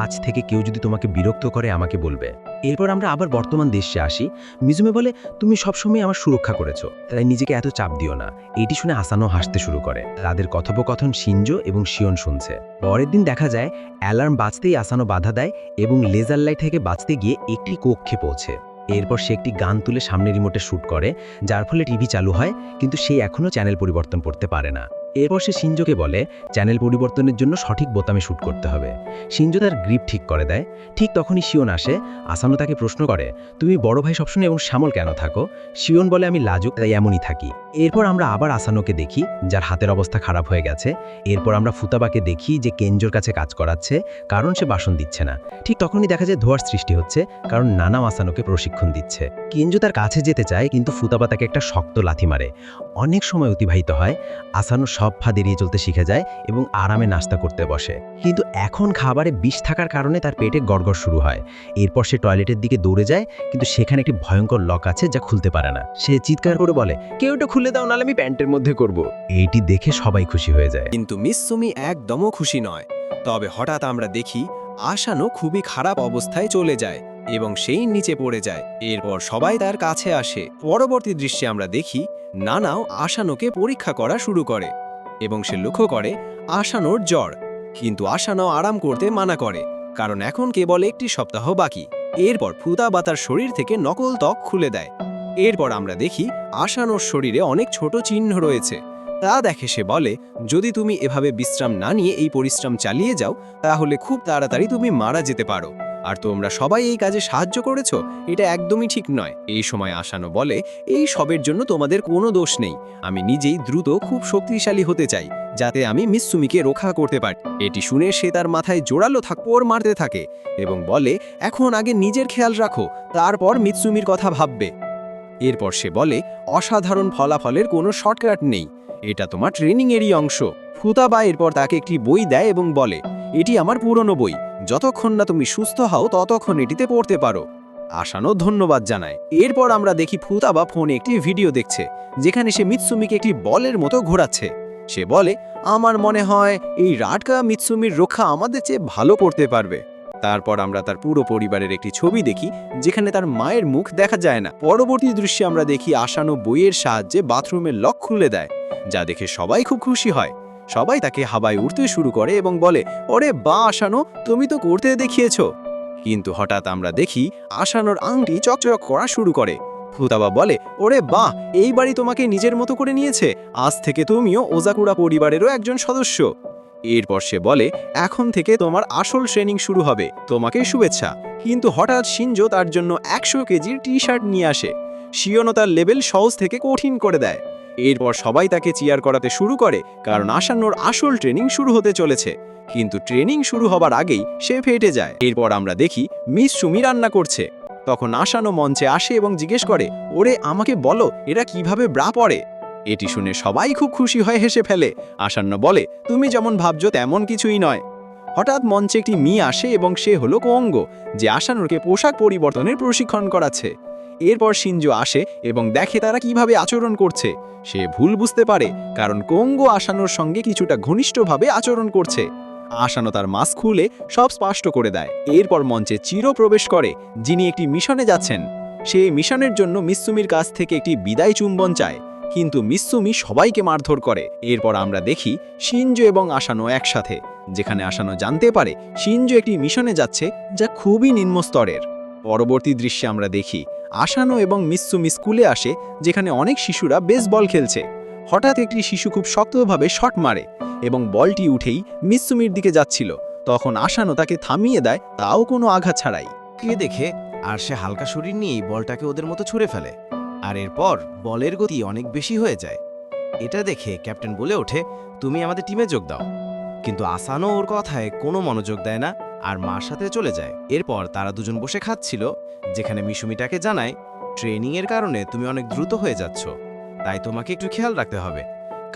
আজ থেকে কেউ যদি তোমাকে বিরক্ত করে আমাকে বলবে। এরপর আমরা আবার বর্তমান দেশে আসি। মিজুমে বলে, তুমি সবসময় আমার সুরক্ষা করেছো, তাই নিজেকে এত চাপ দিও না। এটি শুনে আসানো হাসতে শুরু করে। তাদের কথোপকথন শিনজো এবং শিওন শুনছে। পরের দিন দেখা যায় অ্যালার্ম বাজতেই আসানো বাধা দেয় এবং লেজার লাইট থেকে বাঁচতে গিয়ে একটি কক্ষে পৌঁছে। এরপর সে একটি গান তুলে সামনে রিমোটে শ্যুট করে, যার ফলে টিভি চালু হয়, কিন্তু সে এখনও চ্যানেল পরিবর্তন করতে পারে না। এরপর সে শিনজোকে বলে চ্যানেল পরিবর্তনের জন্য সঠিক বোতামে শ্যুট করতে হবে। শিনজো তার গ্রিপ ঠিক করে দেয়। ঠিক তখনই শিওন আসে। আসানো তাকে প্রশ্ন করে, তুমি বড় ভাই সবসময় এবং শ্যামল কেন থাকো? শিওন বলে, আমি লাজুক, তাই এমনই থাকি। এরপর আমরা আবার আসানোকে দেখি, যার হাতের অবস্থা খারাপ হয়ে গেছে। এরপর আমরা ফুতাবাকে দেখি যে কেনজোর কাছে কাজ করাচ্ছে, কারণ সে বাসন দিচ্ছে না। ঠিক তখনই দেখা যায় ধোঁয়ার সৃষ্টি হচ্ছে, কারণ নানাও আসানোকে প্রশিক্ষণ দিচ্ছে। কেনজো তার কাছে যেতে চায়, কিন্তু ফুতাবা তাকে একটা শক্ত লাথি মারে। অনেক সময় অতিবাহিত হয়। আসানো সব ফাঁদ এড়িয়ে চলতে শিখে যায় এবং আরামে নাস্তা করতে বসে। কিন্তু এখন খাবারে বিষ থাকার কারণে তার পেটে গড়গড় শুরু হয়। এরপর সে টয়লেটের দিকে দৌড়ে যায়, কিন্তু সেখানে একটি ভয়ঙ্কর লক আছে যা খুলতে পারে না। সে চিৎকার করে বলে, কেউ এটা খুলে দাও, নাহলে আমি প্যান্টের মধ্যে করব। এইটি দেখে সবাই খুশি হয়ে যায়। কিন্তু মিৎসুমি একদমও খুশি নয়। তবে হঠাৎ আমরা দেখি আসানো খুবই খারাপ অবস্থায় চলে যায় এবং সেই নিচে পড়ে যায়। এরপর সবাই তার কাছে আসে। পরবর্তী দৃশ্যে আমরা দেখি নানাও আসানোকে পরীক্ষা করা শুরু করে এবং সে লক্ষ্য করে আসানোর জ্বর। কিন্তু আসানো আরাম করতে মানা করে, কারণ এখন কেবল একটি সপ্তাহ বাকি। এরপর ফুতাবা তার শরীর থেকে নকল ত্বক খুলে দেয়। এরপর আমরা দেখি আসানোর শরীরে অনেক ছোট চিহ্ন রয়েছে। তা দেখে সে বলে, যদি তুমি এভাবে বিশ্রাম না নিয়ে এই পরিশ্রম চালিয়ে যাও, তাহলে খুব তাড়াতাড়ি তুমি মারা যেতে পারো। আর তোমরা সবাই এই কাজে সাহায্য করেছো, এটা একদমই ঠিক নয়। এই সময় আসানো বলে, এই সবের জন্য তোমাদের কোনো দোষ নেই। আমি নিজেই দ্রুত খুব শক্তিশালী হতে চাই, যাতে আমি মিৎসুমিকে রক্ষা করতে পারি। এটি শুনে সে তার মাথায় জোরালো থাপ্পড় মারতে থাকে এবং বলে, এখন আগে নিজের খেয়াল রাখো, তারপর মিৎসুমির কথা ভাববে। এরপর সে বলে, অসাধারণ ফলাফলের কোনো শর্টকাট নেই, এটা তোমার ট্রেনিংয়েরই অংশ। ফুতাবা এরপর তাকে একটি বই দেয় এবং বলে, এটি আমার পুরনো বই, যতক্ষণ না তুমি সুস্থ হও ততক্ষণ এটিতে পড়তে পারো। আসানো ধন্যবাদ জানায়। এরপর আমরা দেখি ফুতাবা ফোনে একটি ভিডিও দেখছে, যেখানে সে মিৎসুমিকে একটি বলের মতো ঘোরাচ্ছে। সে বলে, আমার মনে হয় এই রাটকা মিৎসুমির রক্ষা আমাদের চেয়ে ভালো করতে পারবে। তারপর আমরা তার পুরো পরিবারের একটি ছবি দেখি, যেখানে তার মায়ের মুখ দেখা যায় না। পরবর্তী দৃশ্যে আমরা দেখি আসানো বইয়ের সাহায্যে বাথরুমের লক খুলে দেয়, যা দেখে সবাই খুব খুশি হয়। সবাই তাকে হাওয়ায় উঠতে শুরু করে এবং বলে, ওরে বা আসানো, তুমি তো করতে দেখিয়েছো। কিন্তু হঠাৎ আমরা দেখি আসানোর আংটি চকচক করা শুরু করে। ফুতাবা বলে, ওরে বাহ, এই বাড়ি তোমাকে নিজের মতো করে নিয়েছে, আজ থেকে তুমিও ওজাকুরা পরিবারেরও একজন সদস্য। এরপর সে বলে, এখন থেকে তোমার আসল ট্রেনিং শুরু হবে, তোমাকে শুভেচ্ছা। কিন্তু হঠাৎ শিনজো তার জন্য 100 কেজির টি-শার্ট নিয়ে আসে। শিওনও তার লেভেল সহজ থেকে কঠিন করে দেয়। এরপর সবাই তাকে চিয়ার করাতে শুরু করে, কারণ আসানোর আসল ট্রেনিং শুরু হতে চলেছে। কিন্তু ট্রেনিং শুরু হবার আগেই সে ফেটে যায়। এরপর আমরা দেখি মিৎসুমি রান্না করছে। তখন আসানো মঞ্চে আসে এবং জিজ্ঞেস করে, ওরে আমাকে বলো, এরা কিভাবে ব্রা পরে? এটি শুনে সবাই খুব খুশি হয়ে হেসে ফেলে। আসান্ন বলে, তুমি যেমন ভাবছো তেমন কিছুই নয়। হঠাৎ মঞ্চে একটি মেয়ে আসে এবং সে হলো কোঙ্গো, যে আসানোকে পোশাক পরিবর্তনের প্রশিক্ষণ করাচ্ছে। এরপর শিনজো আসে এবং দেখে তারা কিভাবে আচরণ করছে। সে ভুল বুঝতে পারে, কারণ কোঙ্গো আসানোর সঙ্গে কিছুটা ঘনিষ্ঠভাবে আচরণ করছে। আসানো তার মাস্ক খুলে সব স্পষ্ট করে দেয়। এরপর মঞ্চে চিরো প্রবেশ করে, যিনি একটি মিশনে যাচ্ছেন। সে মিশনের জন্য মিৎসুমির কাছ থেকে একটি বিদায় চুম্বন চায়, কিন্তু মিৎসুমি সবাইকে মারধর করে। এরপর আমরা দেখি শিনজো এবং আসানো একসাথে, যেখানে আসানো জানতে পারে শিনজো একটি মিশনে যাচ্ছে, যা খুবই নিম্ন স্তরের। পরবর্তী দৃশ্যে আমরা দেখি আসানো এবং মিৎসুমি স্কুলে আসে, যেখানে অনেক শিশুরা বেসবল খেলছে। হঠাৎ একটি শিশু খুব শক্তভাবে শট মারে এবং বলটি উঠেই মিৎসুমির দিকে যাচ্ছিল। তখন আসানো তাকে থামিয়ে দেয়, তাও কোনো আঘাত ছাড়াই। কে দেখে আর সে হালকা শরীর নিয়েই বলটাকে ওদের মতো ছুঁড়ে ফেলে, আর এরপর বলের গতি অনেক বেশি হয়ে যায়। এটা দেখে ক্যাপ্টেন বলে ওঠে, তুমি আমাদের টিমে যোগ দাও। কিন্তু আসানো ওর কথায় কোনো মনোযোগ দেয় না আর মার সাথে চলে যায়। এরপর তারা দুজন বসে খাচ্ছিল, যেখানে মিশুমিটাকে জানায়, ট্রেনিংয়ের কারণে তুমি অনেক দ্রুত হয়ে যাচ্ছ, তাই তোমাকে একটু খেয়াল রাখতে হবে,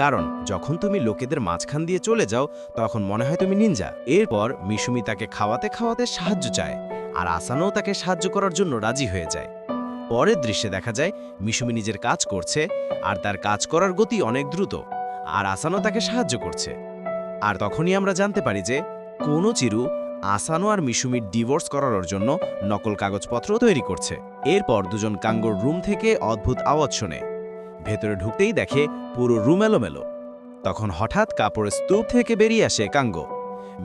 কারণ যখন তুমি লোকেদের মাঝখান দিয়ে চলে যাও তখন মনে হয় তুমি নিনজা। এরপর মিশুমি তাকে খাওয়াতে খাওয়াতে সাহায্য চায়, আর আসানোও তাকে সাহায্য করার জন্য রাজি হয়ে যায়। পরের দৃশ্যে দেখা যায় মিশুমি নিজের কাজ করছে, আর তার কাজ করার গতি অনেক দ্রুত, আর আসানো তাকে সাহায্য করছে। আর তখনই আমরা জানতে পারি যে কোনো চিরু আসানো আর মিশুমির ডিভোর্স করানোর জন্য নকল কাগজপত্র তৈরি করছে। এরপর দুজন কাঙ্গোর রুম থেকে অদ্ভুত আওয়াজ শোনে। ভেতরে ঢুকতেই দেখে পুরো রুম এলোমেলো। তখন হঠাৎ কাপড়ের স্তূপ থেকে বেরিয়ে আসে কাঙ্গো।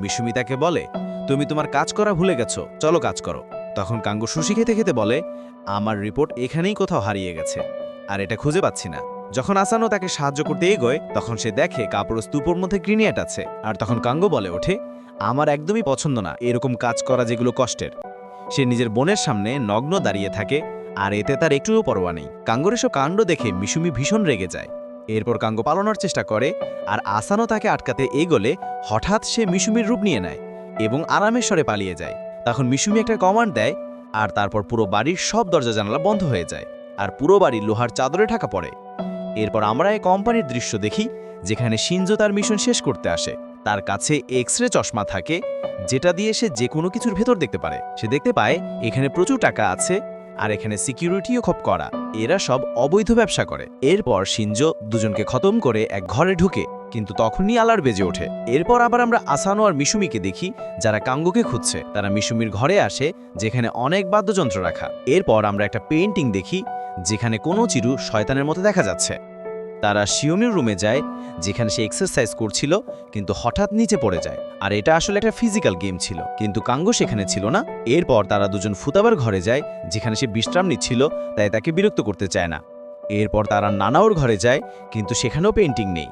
মিশুমি তাকে বলে, তুমি তোমার কাজ করা ভুলে গেছো, চলো কাজ করো। তখন কাঙ্গো সুশি খেতে খেতে বলে, আমার রিপোর্ট এখানেই কোথাও হারিয়ে গেছে, আর এটা খুঁজে পাচ্ছি না। যখন আসানো তাকে সাহায্য করতে এগোয়, তখন সে দেখে কাপড়ের স্তূপের মধ্যে গ্রিনিয়েট আছে। আর তখন কাঙ্গো বলে ওঠে, আমার একদমই পছন্দ না এরকম কাজ করা যেগুলো কষ্টের। সে নিজের বোনের সামনে নগ্ন দাঁড়িয়ে থাকে, আর এতে তার একটুও পরোয়া নেই। কাঙ্গোর এসব কাণ্ড দেখে মিশুমি ভীষণ রেগে যায়। এরপর কাঙ্গো পালানোর চেষ্টা করে, আর আসানো তাকে আটকাতে এগোলে হঠাৎ সে মিশুমির রূপ নিয়ে নেয় এবং আরামের স্বরে পালিয়ে যায়। তখন মিশুমি একটা কমান্ড দেয়, আর তারপর পুরো বাড়ির সব দরজা জানালা বন্ধ হয়ে যায়, আর পুরো বাড়ি লোহার চাদরে ঢাকা পড়ে। এরপর আমরা এই কোম্পানির দৃশ্য দেখি, যেখানে শিনজো তার মিশন শেষ করতে আসে। তার কাছে এক্স-রে চশমা থাকে, যেটা দিয়ে সে যে কোনো কিছুর ভেতর দেখতে পারে। সে দেখতে পায় এখানে প্রচুর টাকা আছে, আর এখানে সিকিউরিটিও খুব কড়া। এরা সব অবৈধ ব্যবসা করে। এরপর শিনজো দুজনকে খতম করে এক ঘরে ঢুকে, কিন্তু তখনই আলার বেজে ওঠে। এরপর আবার আমরা আসানো আর মিশুমিকে দেখি, যারা কাঙ্গোকে খুঁজছে। তারা মিশুমির ঘরে আসে, যেখানে অনেক বাদ্যযন্ত্র রাখা। এরপর আমরা একটা পেইন্টিং দেখি, যেখানে কোনো চিরু শয়তানের মতো দেখা যাচ্ছে। তারা শিওমির রুমে যায়, যেখানে সে এক্সারসাইজ করছিল, কিন্তু হঠাৎ নিচে পড়ে যায়। আর এটা আসলে একটা ফিজিক্যাল গেম ছিল, কিন্তু কাঙ্গো সেখানে ছিল না। এরপর তারা দুজন ফুতাবার ঘরে যায়, যেখানে সে বিশ্রাম নিচ্ছিল, তাই তাকে বিরক্ত করতে চায় না। এরপর তারা নানাওর ঘরে যায়, কিন্তু সেখানেও পেইন্টিং নেই।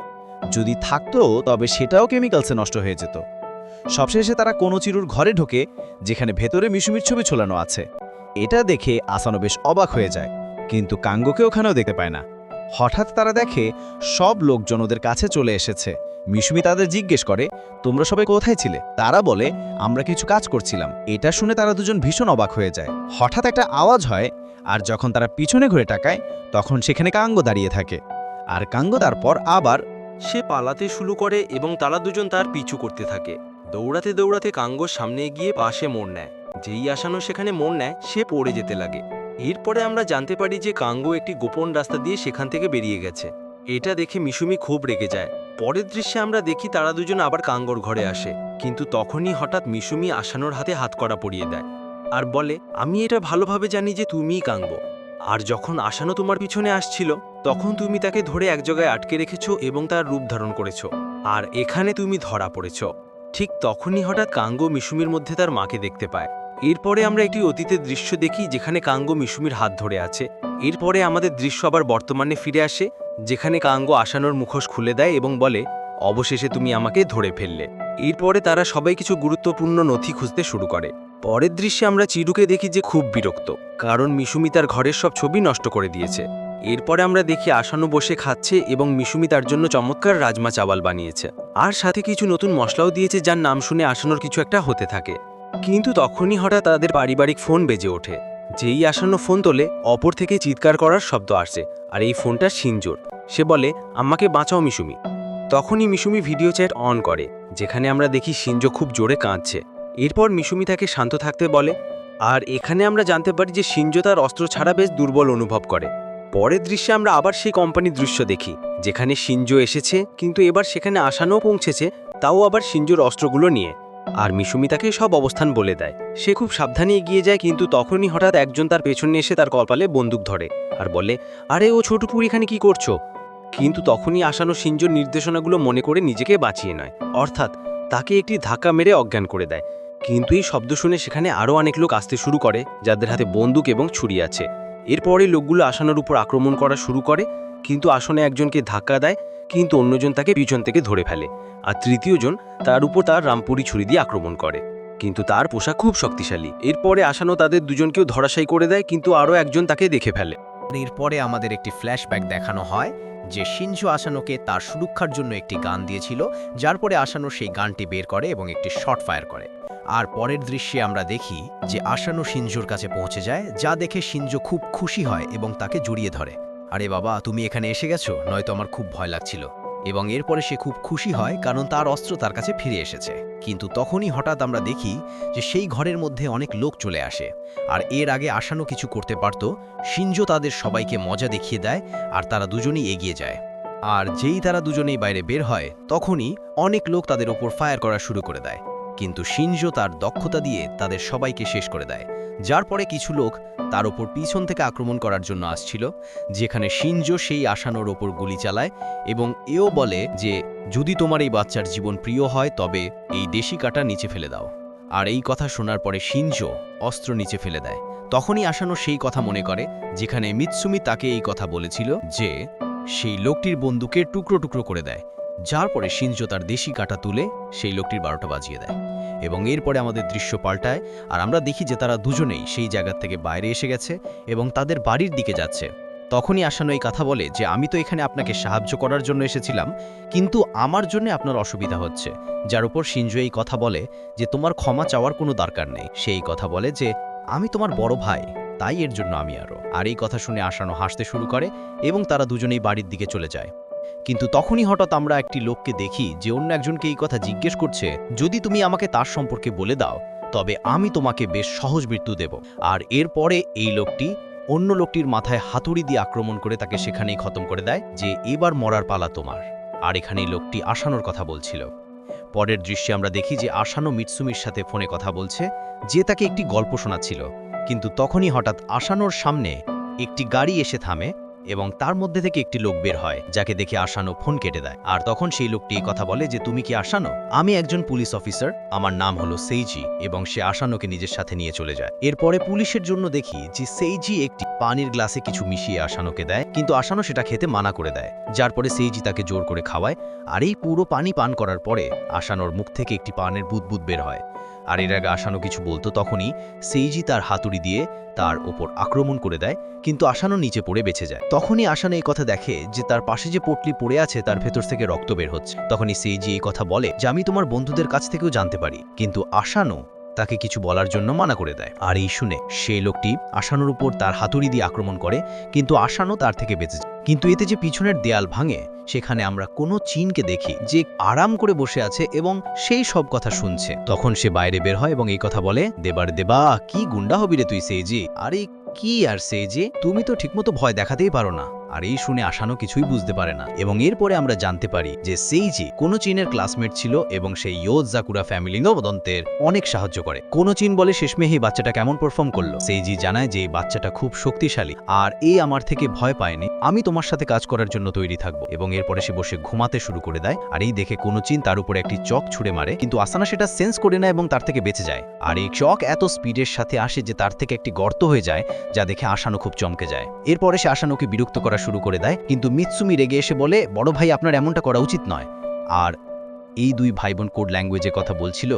যদি থাকতো তবে সেটাও কেমিক্যালসে নষ্ট হয়ে যেত। সবশেষে তারা কোনো চিরুর ঘরে ঢোকে, যেখানে ভেতরে মিশুমির ছবি ঝোলানো আছে। এটা দেখে আসানো বেশ অবাক হয়ে যায়, কিন্তু কাঙ্গোকে ওখানেও দেখতে পায় না। হঠাৎ তারা দেখে সব লোকজন ওদের কাছে চলে এসেছে। মিশুমি তাদের জিজ্ঞেস করে, তোমরা সবাই কোথায় ছিলে? তারা বলে, আমরা কিছু কাজ করছিলাম। এটা শুনে তারা দুজন ভীষণ অবাক হয়ে যায়। হঠাৎ একটা আওয়াজ হয়, আর যখন তারা পিছনে ঘুরে তাকায়, তখন সেখানে কাঙ্গো দাঁড়িয়ে থাকে। আর কাঙ্গো তারপর আবার সে পালাতে শুরু করে এবং তারা দুজন তার পিছু করতে থাকে। দৌড়াতে দৌড়াতে কাঙ্গোর সামনে গিয়ে পাশে মোড় নেয়। যেই আসানো সেখানে মোড় নেয়, সে পড়ে যেতে লাগে। এরপরে আমরা জানতে পারি যে কাঙ্গো একটি গোপন রাস্তা দিয়ে সেখান থেকে বেরিয়ে গেছে। এটা দেখে মিশুমি খুব রেগে যায়। পরের দৃশ্যে আমরা দেখি তারা দুজন আবার কাঙ্গোর ঘরে আসে, কিন্তু তখনই হঠাৎ মিশুমি আসানোর হাতে হাতকড়া পরিয়ে দেয় আর বলে, আমি এটা ভালোভাবে জানি যে তুমিই কাঙ্গো। আর যখন আসানো তোমার পিছনে আসছিল, তখন তুমি তাকে ধরে এক জায়গায় আটকে রেখেছো এবং তার রূপ ধারণ করেছো, আর এখানে তুমি ধরা পড়েছ। ঠিক তখনই হঠাৎ কাঙ্গো মিশুমির মধ্যে তার মাকে দেখতে পায়। এরপরে আমরা একটি অতীতের দৃশ্য দেখি, যেখানে কাঙ্গো মিশুমির হাত ধরে আছে। এরপরে আমাদের দৃশ্য আবার বর্তমানে ফিরে আসে, যেখানে কাঙ্গো আসানোর মুখোশ খুলে দেয় এবং বলে, অবশেষে তুমি আমাকে ধরে ফেললে। এরপরে তারা সবাই কিছু গুরুত্বপূর্ণ নথি খুঁজতে শুরু করে। পরের দৃশ্যে আমরা চিরুকে দেখি যে খুব বিরক্ত, কারণ মিশুমি তার ঘরের সব ছবি নষ্ট করে দিয়েছে। এরপরে আমরা দেখি আসানো বসে খাচ্ছে এবং মিশুমি তার জন্য চমৎকার রাজমা চাওয়াল বানিয়েছে, আর সাথে কিছু নতুন মশলাও দিয়েছে, যার নাম শুনে আসানোর কিছু একটা হতে থাকে। কিন্তু তখনই হঠাৎ তাদের পারিবারিক ফোন বেজে ওঠে। যেই আসানো ফোন তোলে, অপর থেকে চিৎকার করার শব্দ আসে, আর এই ফোনটা শিনজোর। সে বলে, আমাকে বাঁচাও মিশুমি। তখনই মিশুমি ভিডিও চ্যাট অন করে, যেখানে আমরা দেখি শিনজো খুব জোরে কাঁদছে। এরপর মিশুমি তাকে শান্ত থাকতে বলে, আর এখানে আমরা জানতে পারি যে শিনজো তার অস্ত্র ছাড়া বেশ দুর্বল অনুভব করে। পরের দৃশ্যে আমরা আবার সেই কোম্পানির দৃশ্য দেখি, যেখানে শিনজো এসেছে, কিন্তু এবার সেখানে আসানোও পৌঁছেছে, তাও আবার শিনজোর অস্ত্রগুলো নিয়ে। আর মিশুমি তাকে সব অবস্থান বলে দেয়। সে খুব সাবধানে এগিয়ে যায়, কিন্তু তখনই হঠাৎ একজন তার পেছনে এসে তার কপালে বন্দুক ধরে আর বলে, আরে ও ছোটপুর এখানে কি করছো? কিন্তু তখনই আসানো শিনজোর নির্দেশনাগুলো মনে করে নিজেকে বাঁচিয়ে নেয়, অর্থাৎ তাকে একটি ধাক্কা মেরে অজ্ঞান করে দেয়। কিন্তু এই শব্দ শুনে সেখানে আরও অনেক লোক আসতে শুরু করে, যাদের হাতে বন্দুক এবং ছুরি আছে। এরপরে লোকগুলো আসানোর উপর আক্রমণ করা শুরু করে, কিন্তু আসনে একজনকে ধাক্কা দেয়, কিন্তু অন্যজন তাকে পিছন থেকে ধরে ফেলে, আর তৃতীয়জন তার উপর তার রামপুরি ছুরি দিয়ে আক্রমণ করে, কিন্তু তার পোশাক খুব শক্তিশালী। এরপরে আসানো তাদের দুজনকেও ধরাশায়ী করে দেয়, কিন্তু আরও একজন তাকে দেখে ফেলে। এরপরে আমাদের একটি ফ্ল্যাশব্যাক দেখানো হয়, যে শিনজো আসানোকে তার সুরক্ষার জন্য একটি গান দিয়েছিল, যার পরে আসানো সেই গানটি বের করে এবং একটি শট ফায়ার করে। আর পরের দৃশ্যে আমরা দেখি যে আসানো শিনজোর কাছে পৌঁছে যায়, যা দেখে শিনজো খুব খুশি হয় এবং তাকে জড়িয়ে ধরে। আরে বাবা, তুমি এখানে এসে গেছো, নয়তো আমার খুব ভয় লাগছিল। এবং এরপরে সে খুব খুশি হয় কারণ তার অস্ত্র তার কাছে ফিরে এসেছে। কিন্তু তখনই হঠাৎ আমরা দেখি যে সেই ঘরের মধ্যে অনেক লোক চলে আসে, আর এর আগে আসানো কিছু করতে পারত, শিনজো তাদের সবাইকে মজা দেখিয়ে দেয় আর তারা দুজনেই এগিয়ে যায়। আর যেই তারা দুজনেই বাইরে বের হয় তখনই অনেক লোক তাদের ওপর ফায়ার করা শুরু করে দেয়, কিন্তু শিনজো তার দক্ষতা দিয়ে তাদের সবাইকে শেষ করে দেয়। যার পরে কিছু লোক তার ওপর পিছন থেকে আক্রমণ করার জন্য আসছিল, যেখানে শিনজো সেই আসানোর ওপর গুলি চালায় এবং এও বলে যে যদি তোমার এই বাচ্চার জীবন প্রিয় হয় তবে এই দেশি কাঁটা নিচে ফেলে দাও। আর এই কথা শোনার পরে শিনজো অস্ত্র নিচে ফেলে দেয়। তখনই আসানো সেই কথা মনে করে যেখানে মিৎসুমি তাকে এই কথা বলেছিল যে সেই লোকটির বন্দুকের টুকরো টুকরো করে দেয়। যার পরে শিনজো তার দেশি কাঁটা তুলে সেই লোকটির 12টা বাজিয়ে দেয় এবং এরপরে আমাদের দৃশ্য পাল্টায় আর আমরা দেখি যে তারা দুজনেই সেই জায়গা থেকে বাইরে এসে গেছে এবং তাদের বাড়ির দিকে যাচ্ছে। তখনই আসানো এই কথা বলে যে আমি তো এখানে আপনাকে সাহায্য করার জন্য এসেছিলাম, কিন্তু আমার জন্য আপনার অসুবিধা হচ্ছে। যার উপর শিনজো এই কথা বলে যে তোমার ক্ষমা চাওয়ার কোনো দরকার নেই। সেই কথা বলে যে আমি তোমার বড় ভাই, তাই এর জন্য আমি আর এই কথা শুনে আসানো হাসতে শুরু করে এবং তারা দুজনেই বাড়ির দিকে চলে যায়। কিন্তু তখনই হঠাৎ আমরা একটি লোককে দেখি যে অন্য একজনকে এই কথা জিজ্ঞেস করছে, যদি তুমি আমাকে তার সম্পর্কে বলে দাও তবে আমি তোমাকে বেশ সহজ মৃত্যু দেব। আর এরপরে এই লোকটি অন্য লোকটির মাথায় হাতুড়ি দিয়ে আক্রমণ করে তাকে সেখানেই খতম করে দেয় যে এবার মরার পালা তোমার। আর এখানেই লোকটি আসানোর কথা বলছিল। পরের দৃশ্যে আমরা দেখি যে আসানো মিৎসুমির সাথে ফোনে কথা বলছে, যে তাকে একটি গল্প শোনাচ্ছিল। কিন্তু তখনই হঠাৎ আসানোর সামনে একটি গাড়ি এসে থামে এবং তার মধ্যে থেকে একটি লোক বের হয়, যাকে দেখে আসানো ফোন কেটে দেয়। আর তখন সেই লোকটি এই কথা বলে যে তুমি কি আসানো? আমি একজন পুলিশ অফিসার, আমার নাম হলো সেইজি, এবং সে আসানোকে নিজের সাথে নিয়ে চলে যায়। এরপরে পুলিশের জন্য দেখি যে সেইজি একটি পানির গ্লাসে কিছু মিশিয়ে আসানোকে দেয়, কিন্তু আসানো সেটা খেতে মানা করে দেয়। যার পরে সেইজি তাকে জোর করে খাওয়ায়, আর এই পুরো পানি পান করার পরে আসানোর মুখ থেকে একটি পানের বুদবুদ বের হয়। আর এর আগে আসানো কিছু বলতো তখনই সেইজি তার হাতুড়ি দিয়ে তার ওপর আক্রমণ করে দেয়, কিন্তু আসানো নিচে পড়ে বেঁচে যায়। তখনই আসানো এই কথা দেখে যে তার পাশে যে পটলি পড়ে আছে তার ভেতর থেকে রক্ত বের হচ্ছে। তখনই সেইজি এই কথা বলে যে আমি তোমার বন্ধুদের কাছ থেকেও জানতে পারি, কিন্তু আসানো তাকে কিছু বলার জন্য মানা করে দেয়। আর এই শুনে সেই লোকটি আসানোর উপর তার হাতুড়ি দিয়ে আক্রমণ করে, কিন্তু আসানো তার থেকে বেঁচে যায়। কিন্তু এতে যে পিছনের দেয়াল ভাঙে, সেখানে আমরা কোনো চীনকে দেখি যে আরাম করে বসে আছে এবং সেই সব কথা শুনছে। তখন সে বাইরে বের হয় এবং এই কথা বলে, দেবার দেবা কি গুন্ডা হবি রে তুই সেইজি? আরে কি আর সেইজি, তুমি তো ঠিকমতো ভয় দেখাতেই পারো না। আর এই শুনে আসানো কিছুই বুঝতে পারে না এবং এরপরে আমরা জানতে পারি যে সেইজি কোনো চীনের ক্লাসমেট ছিল এবং সেই ইয়োজাকুরা ফ্যামিলি নবদন্তের অনেক সাহায্য করে। কোনো চীন বলে শেষমেশ এই বাচ্চাটা কেমন পারফর্ম করলো। সেইজি জানায় যে এই বাচ্চাটা খুব শক্তিশালী আর এই আমার থেকে ভয় পায়নি, আমি তোমার সাথে কাজ করার জন্য তৈরি থাকবো। এবং এরপরে সে বসে ঘুমাতে শুরু করে দেয়। আর এই দেখে কোনো চীন তার উপরে একটি চক ছুড়ে মারে, কিন্তু আসানা সেটা সেন্স করে নেয় এবং তার থেকে বেঁচে যায়। আর এই চক এত স্পিডের সাথে আসে যে তার থেকে একটি গর্ত হয়ে যায়, যা দেখে আসানো খুব চমকে যায়। এরপরে সে আসানোকে বিরক্ত করা শুরু করে দেয়, কিন্তু মিৎসুমি রেগে এসে বলে, বড় ভাই আপনার এমনটা করা উচিত নয়। আর এই দুই ভাই বোন কোড ল্যাঙ্গুয়েজে কথা বলছিল।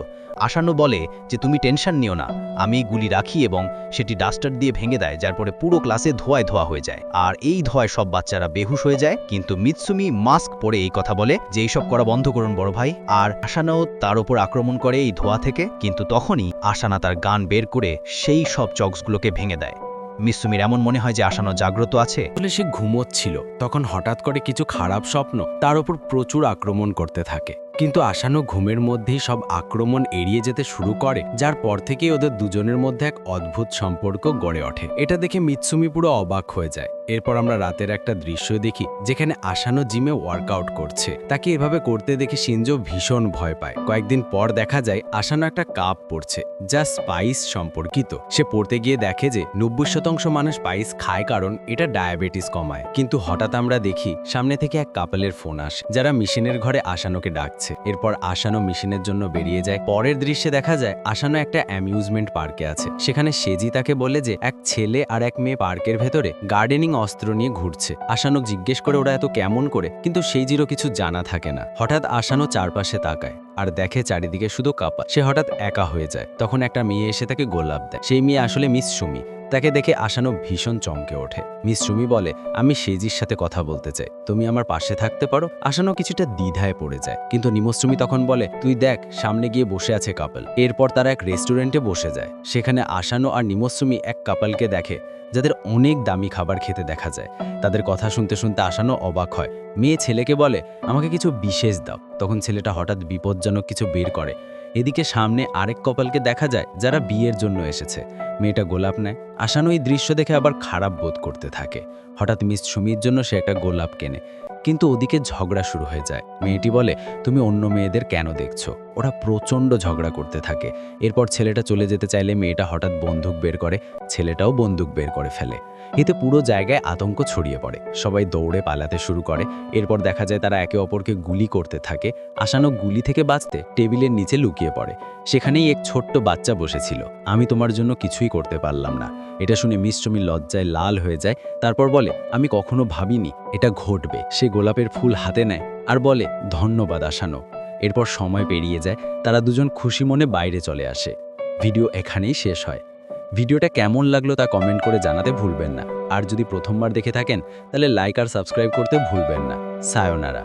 আসানো বলে যে তুমি টেনশন নিও না, আমি গুলি রাখি এবং সেটি ডাস্টার দিয়ে ভেঙে দেয়, যার পরে পুরো ক্লাসে ধোঁয়ায় ধোয়া হয়ে যায়। আর এই ধোঁয়ায় সব বাচ্চারা বেহুশ হয়ে যায়। কিন্তু মিৎসুমি মাস্ক পরে এই কথা বলে যে এইসব করা বন্ধ করুন বড় ভাই। আর আসানাও তার উপর আক্রমণ করে এই ধোঁয়া থেকে, কিন্তু তখনই আসানা তার গান বের করে সেই সব চকসগুলোকে ভেঙে দেয়। মিৎসুমির এমন মনে হয় যে আসানো জাগ্রত আছে। বলে সে ঘুমোচ্ছিল, তখন হঠাৎ করে কিছু খারাপ স্বপ্ন তার উপর প্রচুর আক্রমণ করতে থাকে। কিন্তু আসানো ঘুমের মধ্যেই সব আক্রমণ এড়িয়ে যেতে শুরু করে, যার পর থেকেই ওদের দুজনের মধ্যে এক অদ্ভুত সম্পর্ক গড়ে ওঠে। এটা দেখে মিৎসুমি পুরো অবাক হয়ে যায়। এরপর আমরা রাতের একটা দৃশ্য দেখি যেখানে আসানো জিমে ওয়ার্কআউট করছে। তাকে এভাবে করতে দেখে শিনজো ভীষণ ভয় পায়। কয়েকদিন পর দেখা যায় আসানো একটা কাপ পড়ছে যা স্পাইস সম্পর্কিত। সে পড়তে গিয়ে দেখে যে 90% মানুষ স্পাইস খায় কারণ এটা ডায়াবেটিস কমায়। কিন্তু হঠাৎ আমরা দেখি সামনে থেকে এক কাপলের ফোন আসে, যারা মিশনের ঘরে আসানোকে ডাকছে। এরপর আসানো মিশনের জন্য বেরিয়ে যায়। পরের দৃশ্যে দেখা যায় আসানো একটা অ্যামিউজমেন্ট পার্কে আছে। সেখানে সেজি তাকে বলে যে এক ছেলে আর এক মেয়ে পার্কের ভেতরে গার্ডেনিং অস্ত্র নিয়ে ঘুরছে। আসানো জিজ্ঞেস করে ওরা এত কেমন করে, কিন্তু সেইজিরও কিছু জানা থাকে না। হঠাৎ আসানো চারপাশে তাকায় আর দেখে চারিদিকে শুধু কাপা। সে হঠাৎ একা হয়ে যায়। তখন একটা মেয়ে এসে তাকে গোলাপ দেয়। সেই মেয়ে আসলে মিৎসুমি। তাকে দেখে আসানো ভীষণ চমকে ওঠে। মিস সুমি বলে, আমি সেজির সাথে কথা বলতে চাই, তুমি আমার পাশে থাকতে পারো? আসানো কিছুটা দ্বিধায় পড়ে যায়, কিন্তু নিমশ্রুমি তখন বলে, তুই দেখ সামনে গিয়ে বসে আছে কাপল। এরপর তারা এক রেস্টুরেন্টে বসে যায়। সেখানে আসানো আর নিমশ্রুমি এক কাপলকে দেখে যাদের অনেক দামি খাবার খেতে দেখা যায়। তাদের কথা শুনতে শুনতে আসানো অবাক হয়। মেয়ে ছেলেকে বলে, আমাকে কিছু বিশেষ দাও। তখন ছেলেটা হঠাৎ বিপজ্জনক কিছু বের করে। এদিকে সামনে আরেক কপালকে দেখা যায় যারা বিয়ের জন্য এসেছে। মেয়েটা গোলাপ নেয়। আসানো এই দৃশ্য দেখে আবার খারাপ বোধ করতে থাকে। হঠাৎ মিস সুমির জন্য সে একটা গোলাপ কেনে, কিন্তু ওদিকে ঝগড়া শুরু হয়ে যায়। মেয়েটি বলে, তুমি অন্য মেয়েদের কেন দেখছো? ওরা প্রচণ্ড ঝগড়া করতে থাকে। এরপর ছেলেটা চলে যেতে চাইলে মেয়েটা হঠাৎ বন্দুক বের করে, ছেলেটাও বন্দুক বের করে ফেলে। এতে পুরো জায়গায় আতঙ্ক ছড়িয়ে পড়ে। সবাই দৌড়ে পালাতে শুরু করে। এরপর দেখা যায় তারা একে অপরকে গুলি করতে থাকে। আসানো গুলি থেকে বাঁচতে টেবিলের নিচে লুকিয়ে পড়ে। সেখানেই এক ছোট্ট বাচ্চা বসেছিল। আমি তোমার জন্য কিছুই করতে পারলাম না। এটা শুনে মিস সুমি লজ্জায় লাল হয়ে যায়। তারপর বলে, আমি কখনো ভাবিনি এটা ঘটবে। সে গোলাপের ফুল হাতে নেয় আর বলে, ধন্যবাদ আসানো। এরপর সময় পেরিয়ে যায়। তারা দুজন খুশি মনে বাইরে চলে আসে। ভিডিও এখানেই শেষ হয়। ভিডিওটা কেমন লাগলো তা কমেন্ট করে জানাতে ভুলবেন না। আর যদি প্রথমবার দেখে থাকেন তাহলে লাইক আর সাবস্ক্রাইব করতে ভুলবেন না। সায়োনারা।